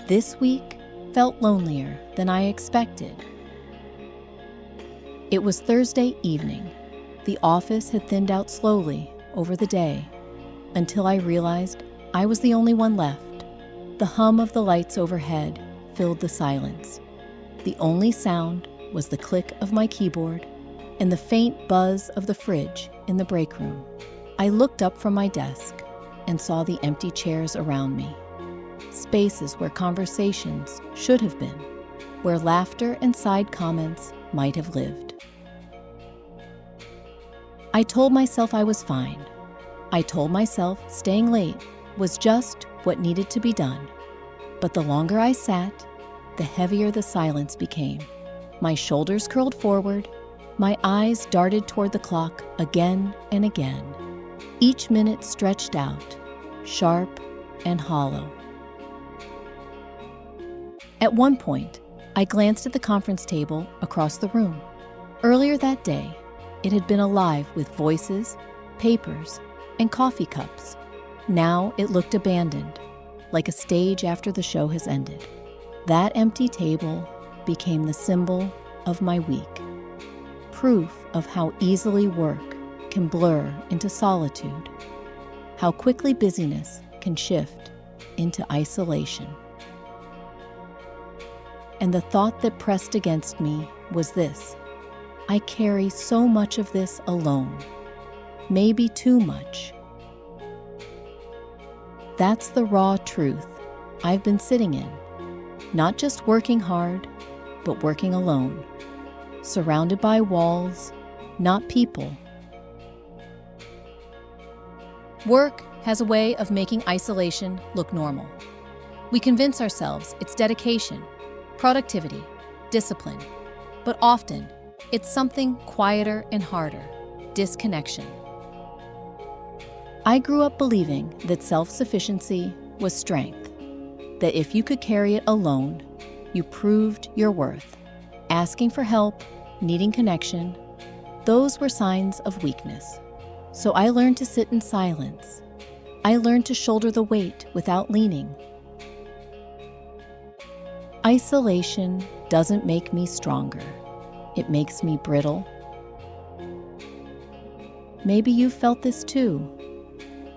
This week felt lonelier than I expected. It was Thursday evening. The office had thinned out slowly over the day until I realized I was the only one left. The hum of the lights overhead filled the silence. The only sound was the click of my keyboard and the faint buzz of the fridge in the break room. I looked up from my desk and saw the empty chairs around me, spaces where conversations should have been, where laughter and side comments might have lived. I told myself I was fine. I told myself staying late was just what needed to be done. But the longer I sat, the heavier the silence became. My shoulders curled forward, my eyes darted toward the clock again and again. Each minute stretched out, sharp and hollow. At one point, I glanced at the conference table across the room. Earlier that day, it had been alive with voices, papers, and coffee cups. Now it looked abandoned, like a stage after the show has ended. That empty table became the symbol of my week, proof of how easily work can blur into solitude, how quickly busyness can shift into isolation. And the thought that pressed against me was this: I carry so much of this alone, maybe too much. That's the raw truth I've been sitting in, not just working hard, but working alone, surrounded by walls, not people. Work has a way of making isolation look normal. We convince ourselves it's dedication, productivity, discipline, but often it's something quieter and harder: disconnection. I grew up believing that self-sufficiency was strength, that if you could carry it alone, you proved your worth. Asking for help, needing connection, those were signs of weakness. So I learned to sit in silence. I learned to shoulder the weight without leaning. Isolation doesn't make me stronger. It makes me brittle. Maybe you've felt this too.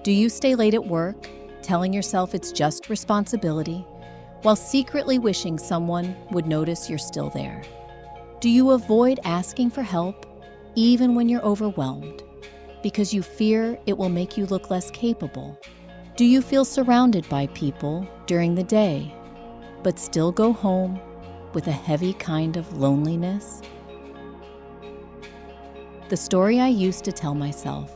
Do you stay late at work, telling yourself it's just responsibility, while secretly wishing someone would notice you're still there? Do you avoid asking for help, even when you're overwhelmed, because you fear it will make you look less capable? Do you feel surrounded by people during the day, but still go home with a heavy kind of loneliness? The story I used to tell myself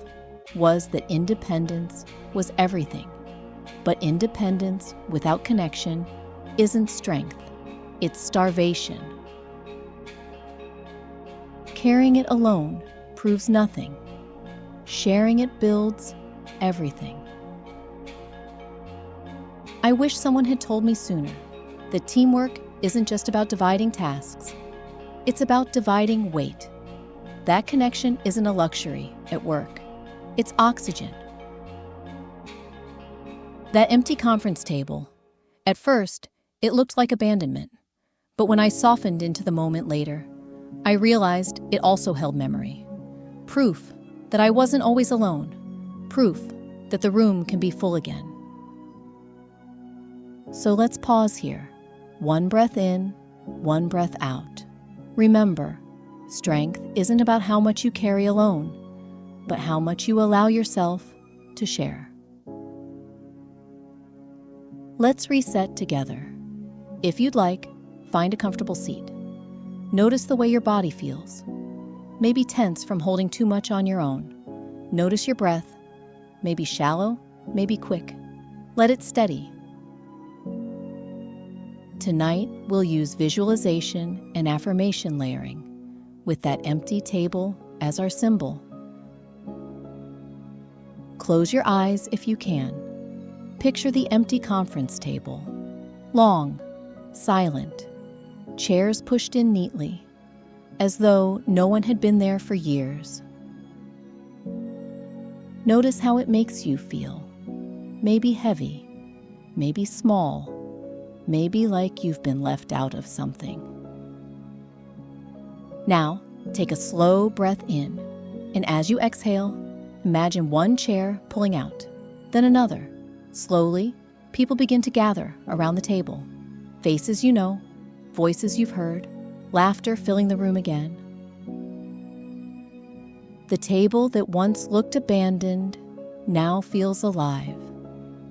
was that independence was everything. But independence without connection isn't strength, it's starvation. Carrying it alone proves nothing. Sharing it builds everything. I wish someone had told me sooner that teamwork isn't just about dividing tasks. It's about dividing weight. That connection isn't a luxury at work. It's oxygen. That empty conference table, at first, it looked like abandonment. But when I softened into the moment later, I realized it also held memory. Proof that I wasn't always alone. Proof that the room can be full again. So let's pause here. One breath in, one breath out. Remember, strength isn't about how much you carry alone, but how much you allow yourself to share. Let's reset together. If you'd like, find a comfortable seat. Notice the way your body feels. Maybe tense from holding too much on your own. Notice your breath, maybe shallow, maybe quick. Let it steady. Tonight, we'll use visualization and affirmation layering, with that empty table as our symbol. Close your eyes if you can. Picture the empty conference table. Long, silent, chairs pushed in neatly, as though no one had been there for years. Notice how it makes you feel. Maybe heavy, maybe small, may be like you've been left out of something. Now, take a slow breath in, and as you exhale, imagine one chair pulling out, then another. Slowly, people begin to gather around the table. Faces you know, voices you've heard, laughter filling the room again. The table that once looked abandoned now feels alive.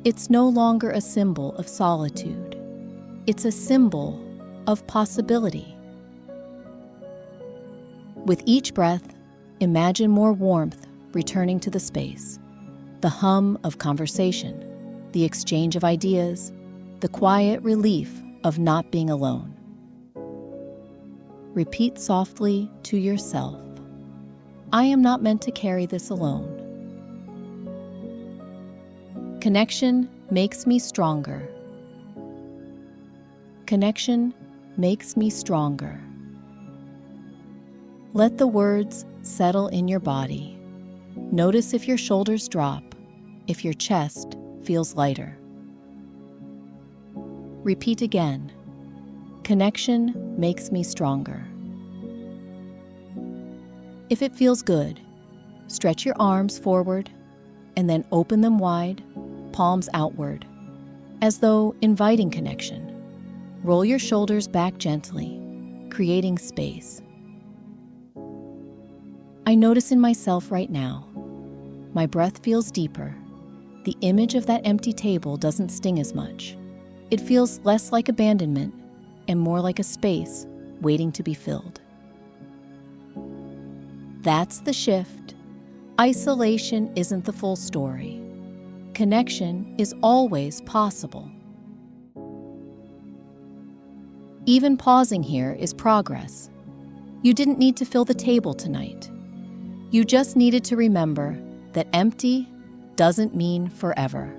It's no longer a symbol of solitude. It's a symbol of possibility. With each breath, imagine more warmth returning to the space. The hum of conversation, the exchange of ideas, the quiet relief of not being alone. Repeat softly to yourself, I am not meant to carry this alone. Connection makes me stronger. Connection makes me stronger. Let the words settle in your body. Notice if your shoulders drop, if your chest feels lighter. Repeat again. Connection makes me stronger. If it feels good, stretch your arms forward and then open them wide, palms outward, as though inviting connection. Roll your shoulders back gently, creating space. I notice in myself right now, my breath feels deeper. The image of that empty table doesn't sting as much. It feels less like abandonment and more like a space waiting to be filled. That's the shift. Isolation isn't the full story. Connection is always possible. Even pausing here is progress. You didn't need to fill the table tonight. You just needed to remember that empty doesn't mean forever.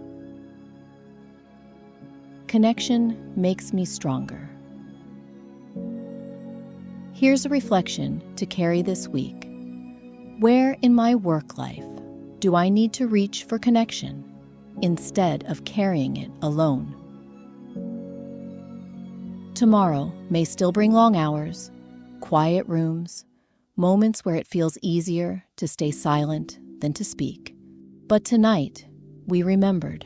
Connection makes me stronger. Here's a reflection to carry this week. Where in my work life do I need to reach for connection instead of carrying it alone? Tomorrow may still bring long hours, quiet rooms, moments where it feels easier to stay silent than to speak. But tonight, we remembered,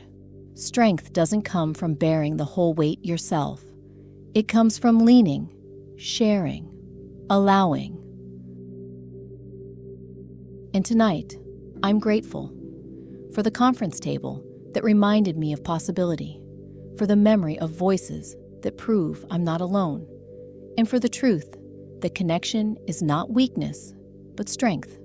strength doesn't come from bearing the whole weight yourself. It comes from leaning, sharing, allowing. And tonight, I'm grateful for the conference table that reminded me of possibility, for the memory of voices that prove I'm not alone, and for the truth that connection is not weakness, but strength.